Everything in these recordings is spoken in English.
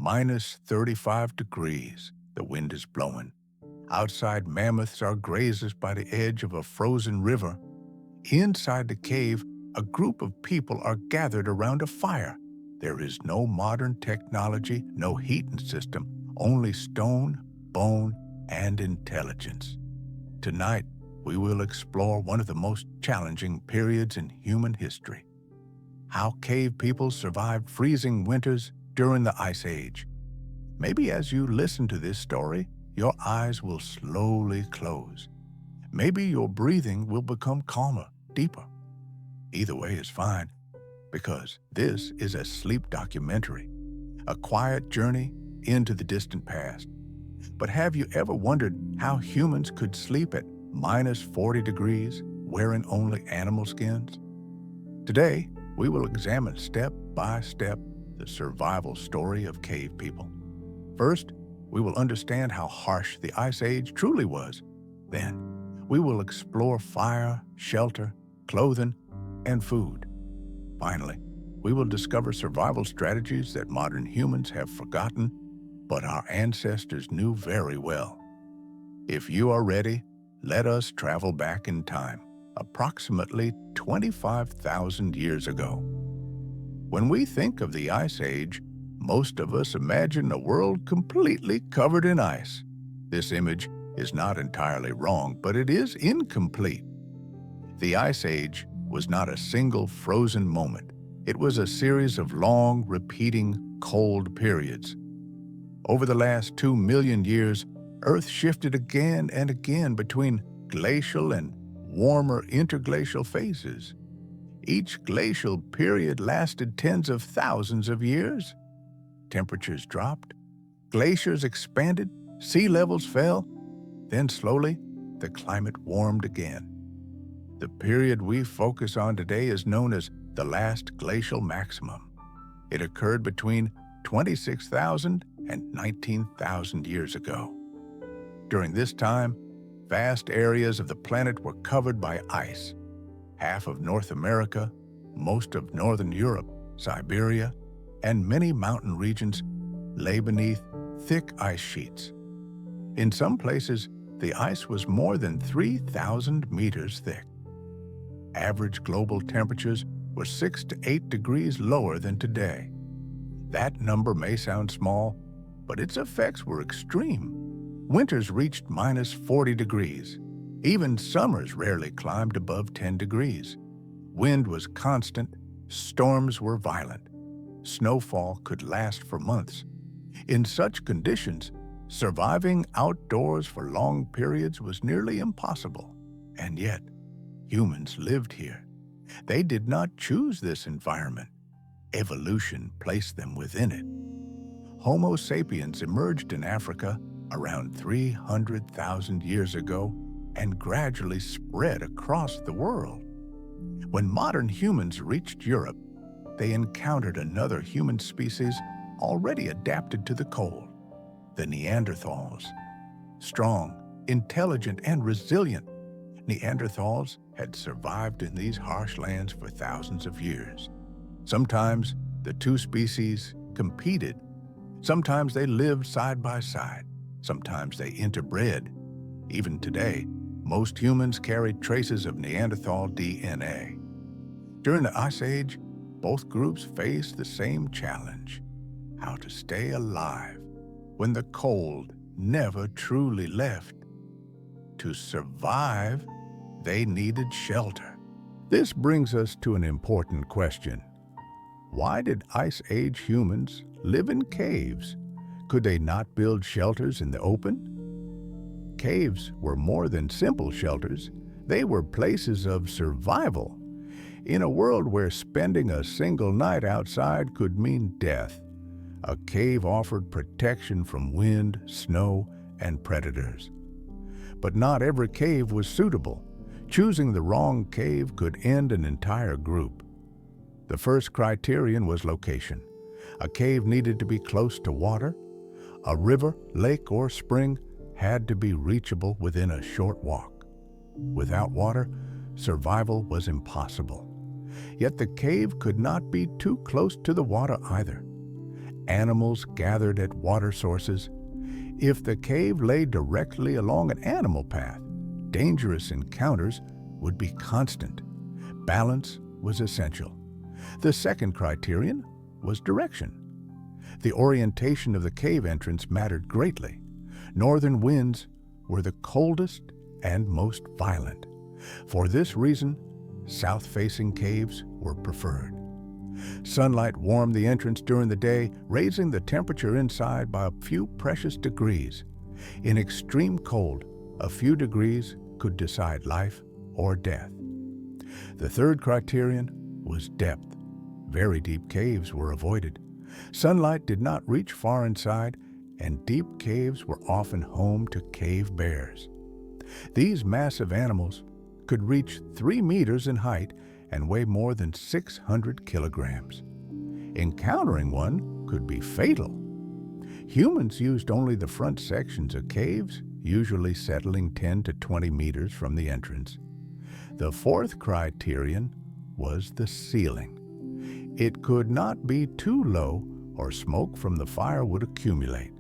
-35 degrees. The wind is blowing. Outside, mammoths are grazers by the edge of a frozen river. Inside the cave, a group of people are gathered around a fire. There is no modern technology, no heating system, only stone, bone, and intelligence. Tonight, we will explore one of the most challenging periods in human history: how cave people survived freezing winters during the Ice Age. Maybe as you listen to this story, your eyes will slowly close. Maybe your breathing will become calmer, deeper. Either way is fine, because this is a sleep documentary, a quiet journey into the distant past. But have you ever wondered how humans could sleep at -40 degrees, wearing only animal skins? Today, we will examine step by step the survival story of cave people. First, we will understand how harsh the Ice Age truly was. Then, we will explore fire, shelter, clothing, and food. Finally, we will discover survival strategies that modern humans have forgotten, but our ancestors knew very well. If you are ready, let us travel back in time, approximately 25,000 years ago. When we think of the Ice Age, most of us imagine a world completely covered in ice. This image is not entirely wrong, but it is incomplete. The Ice Age was not a single frozen moment. It was a series of long, repeating, cold periods. Over the last 2 million years, Earth shifted again and again between glacial and warmer interglacial phases. Each glacial period lasted tens of thousands of years. Temperatures dropped, glaciers expanded, sea levels fell, then slowly, the climate warmed again. The period we focus on today is known as the last glacial maximum. It occurred between 26,000 and 19,000 years ago. During this time, vast areas of the planet were covered by ice. Half of North America, most of Northern Europe, Siberia, and many mountain regions lay beneath thick ice sheets. In some places, the ice was more than 3,000 meters thick. Average global temperatures were 6 to 8 degrees lower than today. That number may sound small, but its effects were extreme. Winters reached -40 degrees. Even summers rarely climbed above 10 degrees. Wind was constant, storms were violent. Snowfall could last for months. In such conditions, surviving outdoors for long periods was nearly impossible. And yet, humans lived here. They did not choose this environment. Evolution placed them within it. Homo sapiens emerged in Africa around 300,000 years ago and gradually spread across the world. When modern humans reached Europe, they encountered another human species already adapted to the cold: the Neanderthals. Strong, intelligent, and resilient, Neanderthals had survived in these harsh lands for thousands of years. Sometimes the two species competed. Sometimes they lived side by side. Sometimes they interbred. Even today, most humans carry traces of Neanderthal DNA. During the Ice Age, both groups faced the same challenge: how to stay alive when the cold never truly left. To survive, they needed shelter. This brings us to an important question. Why did Ice Age humans live in caves? Could they not build shelters in the open? Caves were more than simple shelters. They were places of survival. In a world where spending a single night outside could mean death, a cave offered protection from wind, snow, and predators. But not every cave was suitable. Choosing the wrong cave could end an entire group. The first criterion was location. A cave needed to be close to water. A river, lake, or spring had to be reachable within a short walk. Without water, survival was impossible. Yet the cave could not be too close to the water either. Animals gathered at water sources. If the cave lay directly along an animal path, dangerous encounters would be constant. Balance was essential. The second criterion was direction. The orientation of the cave entrance mattered greatly. Northern winds were the coldest and most violent. For this reason, south-facing caves were preferred. Sunlight warmed the entrance during the day, raising the temperature inside by a few precious degrees. In extreme cold, a few degrees could decide life or death. The third criterion was depth. Very deep caves were avoided. Sunlight did not reach far inside, and deep caves were often home to cave bears. These massive animals could reach 3 meters in height and weigh more than 600 kilograms. Encountering one could be fatal. Humans used only the front sections of caves, usually settling 10 to 20 meters from the entrance. The fourth criterion was the ceiling. It could not be too low or smoke from the fire would accumulate.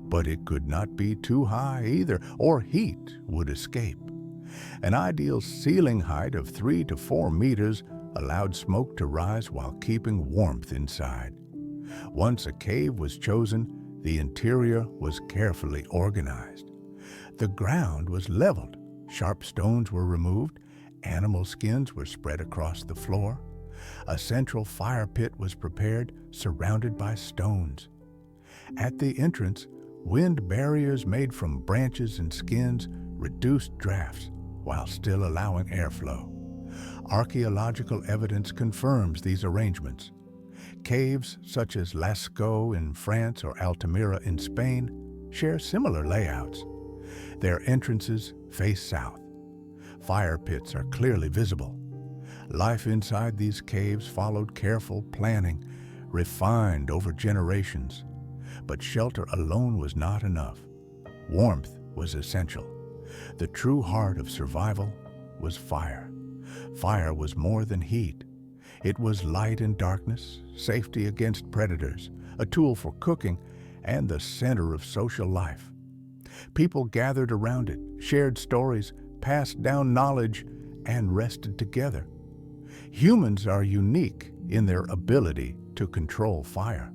But it could not be too high either, or heat would escape. An ideal ceiling height of 3 to 4 meters allowed smoke to rise while keeping warmth inside. Once a cave was chosen, the interior was carefully organized. The ground was leveled, sharp stones were removed, animal skins were spread across the floor. A central fire pit was prepared, surrounded by stones. At the entrance, wind barriers made from branches and skins reduced drafts while still allowing airflow. Archaeological evidence confirms these arrangements. Caves such as Lascaux in France or Altamira in Spain share similar layouts. Their entrances face south. Fire pits are clearly visible. Life inside these caves followed careful planning, refined over generations. But shelter alone was not enough. Warmth was essential. The true heart of survival was fire. Fire was more than heat. It was light in darkness, safety against predators, a tool for cooking, and the center of social life. People gathered around it, shared stories, passed down knowledge, and rested together. Humans are unique in their ability to control fire.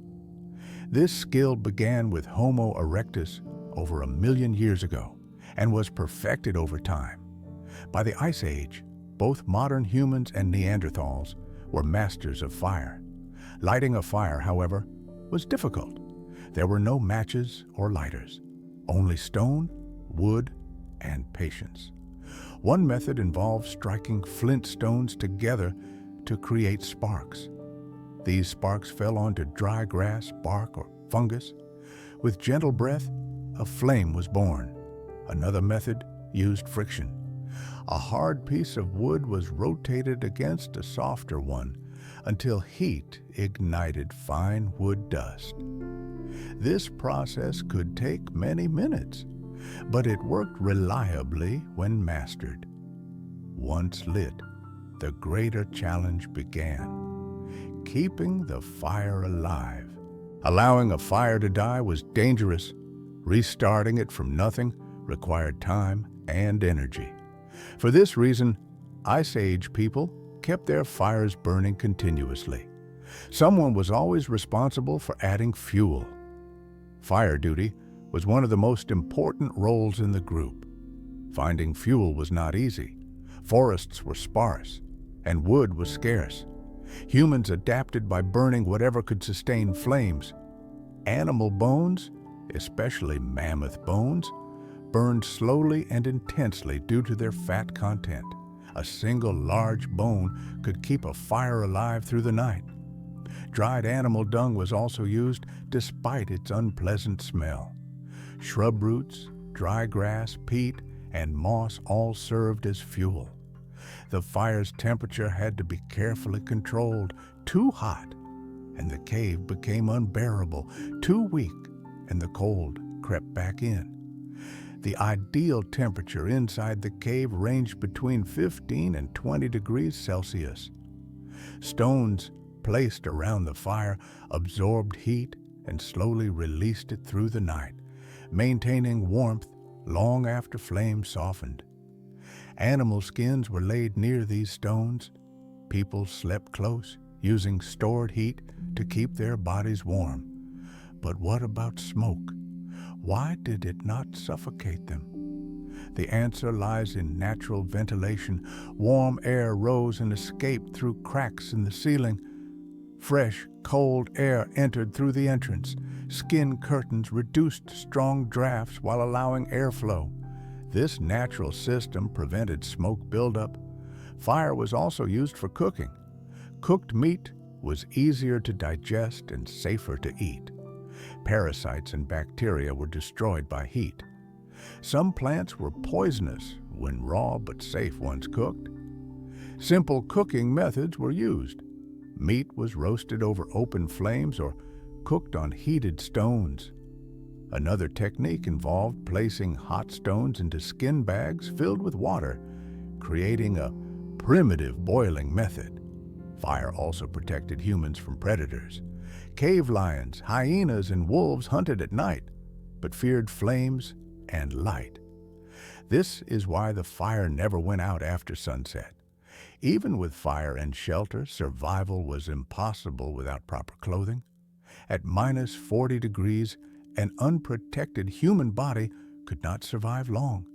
This skill began with Homo erectus over 1 million years ago and was perfected over time. By the Ice Age, both modern humans and Neanderthals were masters of fire. Lighting a fire, however, was difficult. There were no matches or lighters, only stone, wood, and patience. One method involved striking flint stones together to create sparks. These sparks fell onto dry grass, bark, or fungus. With gentle breath, a flame was born. Another method used friction. A hard piece of wood was rotated against a softer one until heat ignited fine wood dust. This process could take many minutes, but it worked reliably when mastered. Once lit, the greater challenge began: keeping the fire alive. Allowing a fire to die was dangerous. Restarting it from nothing required time and energy. For this reason, Ice Age people kept their fires burning continuously. Someone was always responsible for adding fuel. Fire duty was one of the most important roles in the group. Finding fuel was not easy. Forests were sparse, and wood was scarce. Humans adapted by burning whatever could sustain flames. Animal bones, especially mammoth bones, burned slowly and intensely due to their fat content. A single large bone could keep a fire alive through the night. Dried animal dung was also used despite its unpleasant smell. Shrub roots, dry grass, peat, and moss all served as fuel. The fire's temperature had to be carefully controlled. Too hot, and the cave became unbearable. Too weak, and the cold crept back in. The ideal temperature inside the cave ranged between 15 and 20 degrees Celsius. Stones placed around the fire absorbed heat and slowly released it through the night, maintaining warmth long after flames softened. Animal skins were laid near these stones. People slept close, using stored heat to keep their bodies warm. But what about smoke? Why did it not suffocate them? The answer lies in natural ventilation. Warm air rose and escaped through cracks in the ceiling. Fresh, cold air entered through the entrance. Skin curtains reduced strong drafts while allowing airflow. This natural system prevented smoke buildup. Fire was also used for cooking. Cooked meat was easier to digest and safer to eat. Parasites and bacteria were destroyed by heat. Some plants were poisonous when raw but safe once cooked. Simple cooking methods were used. Meat was roasted over open flames or cooked on heated stones. Another technique involved placing hot stones into skin bags filled with water, creating a primitive boiling method. Fire also protected humans from predators. Cave lions, hyenas, and wolves hunted at night, but feared flames and light. This is why the fire never went out after sunset. Even with fire and shelter, survival was impossible without proper clothing. At minus 40 degrees, an unprotected human body could not survive long.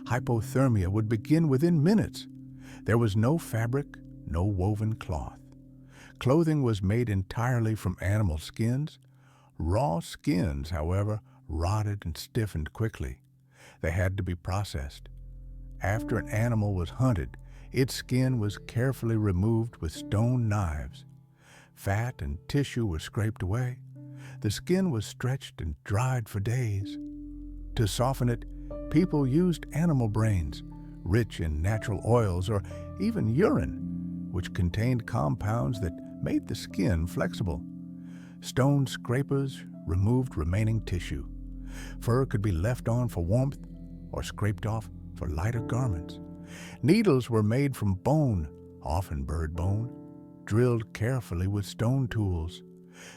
Hypothermia would begin within minutes. There was no fabric, no woven cloth. Clothing was made entirely from animal skins. Raw skins, however, rotted and stiffened quickly. They had to be processed. After an animal was hunted, its skin was carefully removed with stone knives. Fat and tissue were scraped away. The skin was stretched and dried for days. To soften it, people used animal brains, rich in natural oils, or even urine, which contained compounds that made the skin flexible. Stone scrapers removed remaining tissue. Fur could be left on for warmth or scraped off for lighter garments. Needles were made from bone, often bird bone, drilled carefully with stone tools.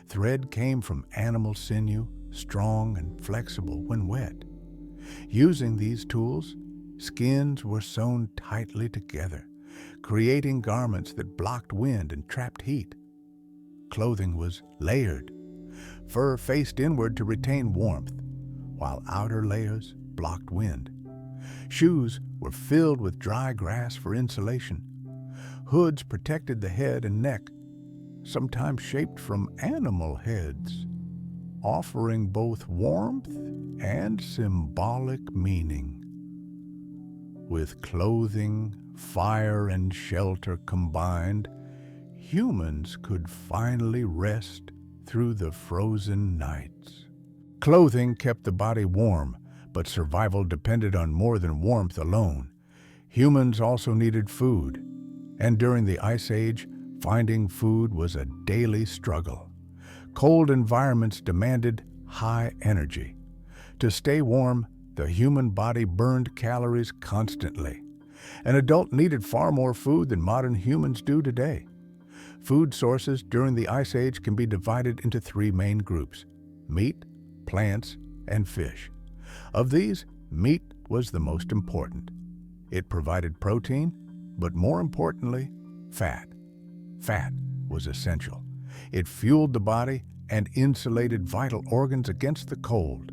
Thread came from animal sinew, strong and flexible when wet. Using these tools, skins were sewn tightly together, creating garments that blocked wind and trapped heat. Clothing was layered. Fur faced inward to retain warmth, while outer layers blocked wind. Shoes were filled with dry grass for insulation. Hoods protected the head and neck, sometimes shaped from animal heads, offering both warmth and symbolic meaning. With clothing, fire, and shelter combined, humans could finally rest through the frozen nights. Clothing kept the body warm, but survival depended on more than warmth alone. Humans also needed food, and during the Ice Age, finding food was a daily struggle. Cold environments demanded high energy. To stay warm, the human body burned calories constantly. An adult needed far more food than modern humans do today. Food sources during the Ice Age can be divided into three main groups: meat, plants, and fish. Of these, meat was the most important. It provided protein, but more importantly, fat. Fat was essential. It fueled the body and insulated vital organs against the cold.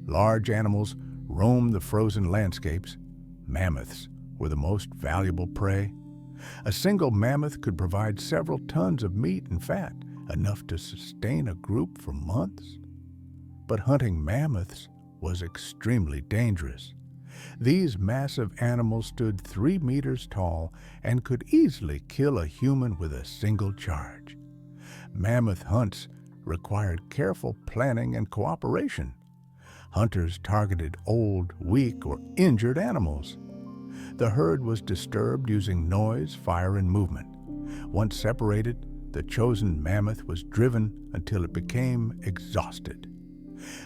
Large animals roamed the frozen landscapes. Mammoths were the most valuable prey. A single mammoth could provide several tons of meat and fat, enough to sustain a group for months. But hunting mammoths was extremely dangerous. These massive animals stood 3 meters tall and could easily kill a human with a single charge. Mammoth hunts required careful planning and cooperation. Hunters targeted old, weak, or injured animals. The herd was disturbed using noise, fire, and movement. Once separated, the chosen mammoth was driven until it became exhausted.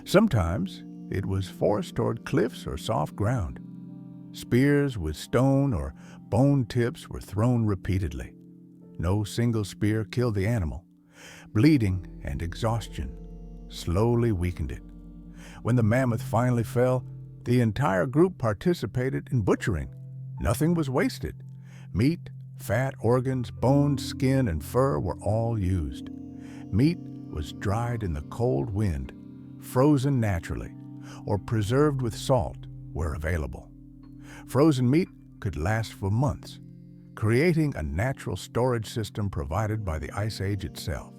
Sometimes it was forced toward cliffs or soft ground. Spears with stone or bone tips were thrown repeatedly. No single spear killed the animal. Bleeding and exhaustion slowly weakened it. When the mammoth finally fell, the entire group participated in butchering. Nothing was wasted. Meat, fat, organs, bones, skin, and fur were all used. Meat was dried in the cold wind, frozen naturally, or preserved with salt where available. Frozen meat could last for months, creating a natural storage system provided by the Ice Age itself.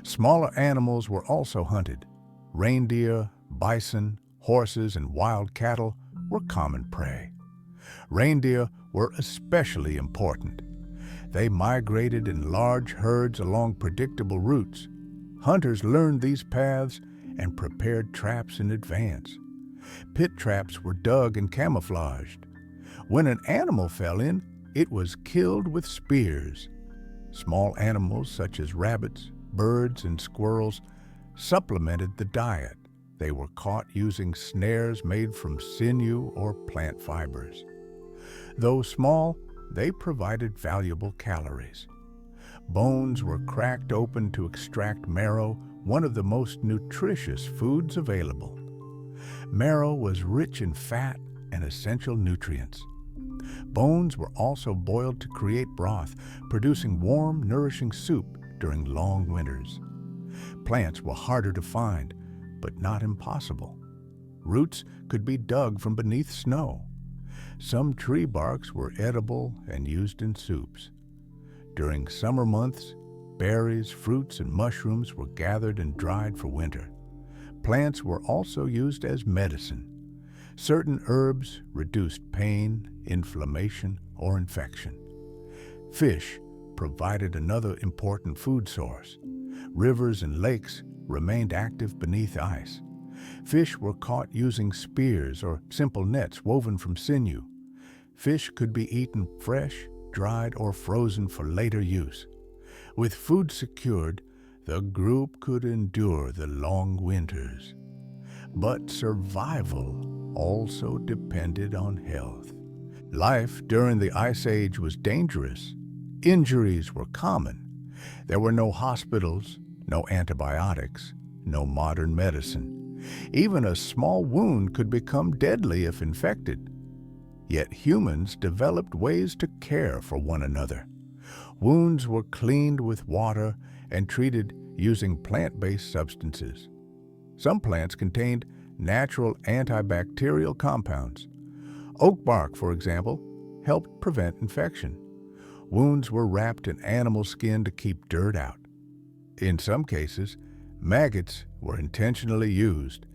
Smaller animals were also hunted. Reindeer, bison, horses, and wild cattle were common prey. Reindeer were especially important. They migrated in large herds along predictable routes. Hunters learned these paths and prepared traps in advance. Pit traps were dug and camouflaged. When an animal fell in, it was killed with spears. Small animals such as rabbits, birds, and squirrels supplemented the diet. They were caught using snares made from sinew or plant fibers. Though small, they provided valuable calories. Bones were cracked open to extract marrow, one of the most nutritious foods available. Marrow was rich in fat and essential nutrients. Bones were also boiled to create broth, producing warm, nourishing soup during long winters. Plants were harder to find, but not impossible. Roots could be dug from beneath snow. Some tree barks were edible and used in soups. During summer months, berries, fruits, and mushrooms were gathered and dried for winter. Plants were also used as medicine. Certain herbs reduced pain, inflammation, or infection. Fish provided another important food source. Rivers and lakes remained active beneath ice. Fish were caught using spears or simple nets woven from sinew. Fish could be eaten fresh, dried, or frozen for later use. With food secured, the group could endure the long winters. But survival also depended on health. Life during the Ice Age was dangerous. Injuries were common. There were no hospitals, no antibiotics, no modern medicine. Even a small wound could become deadly if infected. Yet humans developed ways to care for one another. Wounds were cleaned with water and treated using plant-based substances. Some plants contained natural antibacterial compounds. Oak bark, for example, helped prevent infection. Wounds were wrapped in animal skin to keep dirt out. In some cases, maggots were intentionally used.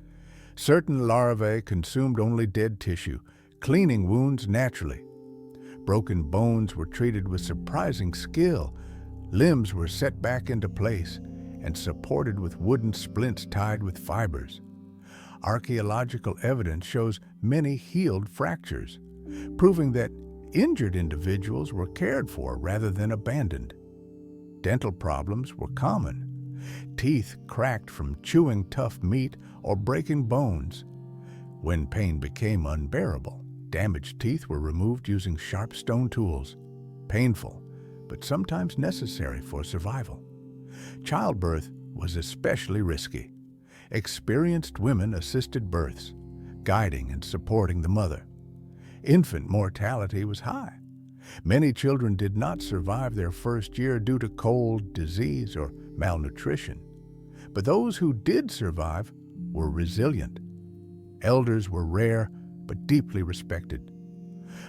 Certain larvae consumed only dead tissue, cleaning wounds naturally. Broken bones were treated with surprising skill. Limbs were set back into place and supported with wooden splints tied with fibers. Archaeological evidence shows many healed fractures, proving that injured individuals were cared for rather than abandoned. Dental problems were common. Teeth cracked from chewing tough meat or breaking bones. When pain became unbearable, damaged teeth were removed using sharp stone tools. Painful, but sometimes necessary for survival. Childbirth was especially risky. Experienced women assisted births, guiding and supporting the mother. Infant mortality was high. Many children did not survive their first year due to cold, disease, or malnutrition. But those who did survive were resilient. Elders were rare but deeply respected.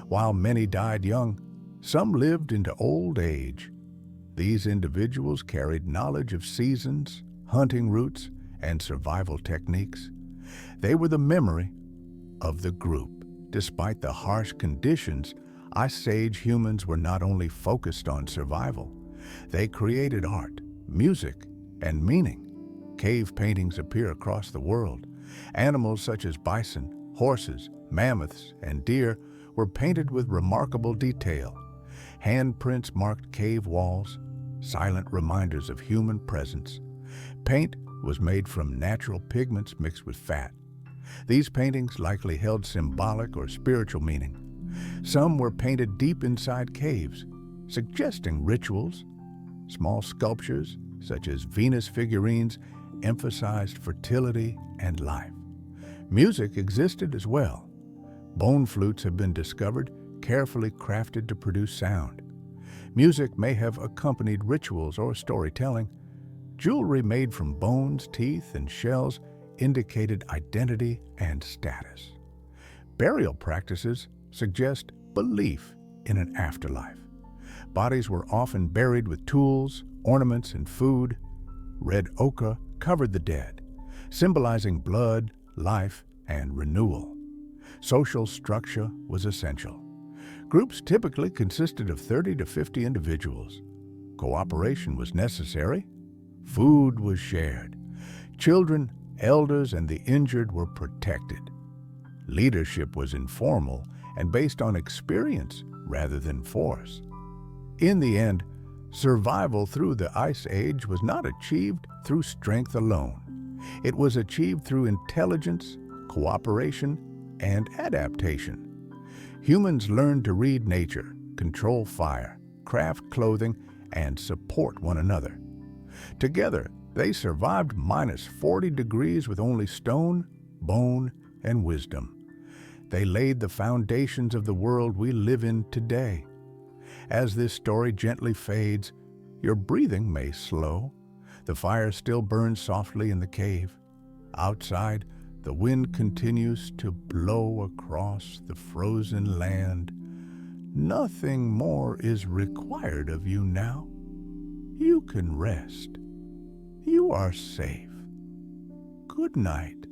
While many died young, some lived into old age. These individuals carried knowledge of seasons, hunting routes, and survival techniques. They were the memory of the group. Despite the harsh conditions, Ice Age humans were not only focused on survival. They created art, music, and meaning. Cave paintings appear across the world. Animals such as bison, horses, mammoths, and deer were painted with remarkable detail. Handprints marked cave walls, silent reminders of human presence. Paint was made from natural pigments mixed with fat. These paintings likely held symbolic or spiritual meaning. Some were painted deep inside caves, suggesting rituals. Small sculptures, such as Venus figurines emphasized fertility and life. Music existed as well. Bone flutes have been discovered, carefully crafted to produce sound. Music may have accompanied rituals or storytelling. Jewelry made from bones, teeth, and shells indicated identity and status. Burial practices suggest belief in an afterlife. Bodies were often buried with tools, ornaments, and food. Red ochre covered the dead, symbolizing blood, life, and renewal. Social structure was essential. Groups typically consisted of 30 to 50 individuals. Cooperation was necessary. Food was shared. Children, elders, and the injured were protected. Leadership was informal and based on experience rather than force. In the end, survival through the Ice Age was not achieved through strength alone. It was achieved through intelligence, cooperation, and adaptation. Humans learned to read nature, control fire, craft clothing, and support one another. Together, they survived minus 40 degrees with only stone, bone, and wisdom. They laid the foundations of the world we live in today. As this story gently fades, your breathing may slow. The fire still burns softly in the cave. Outside, the wind continues to blow across the frozen land. Nothing more is required of you now. You can rest. You are safe. Good night.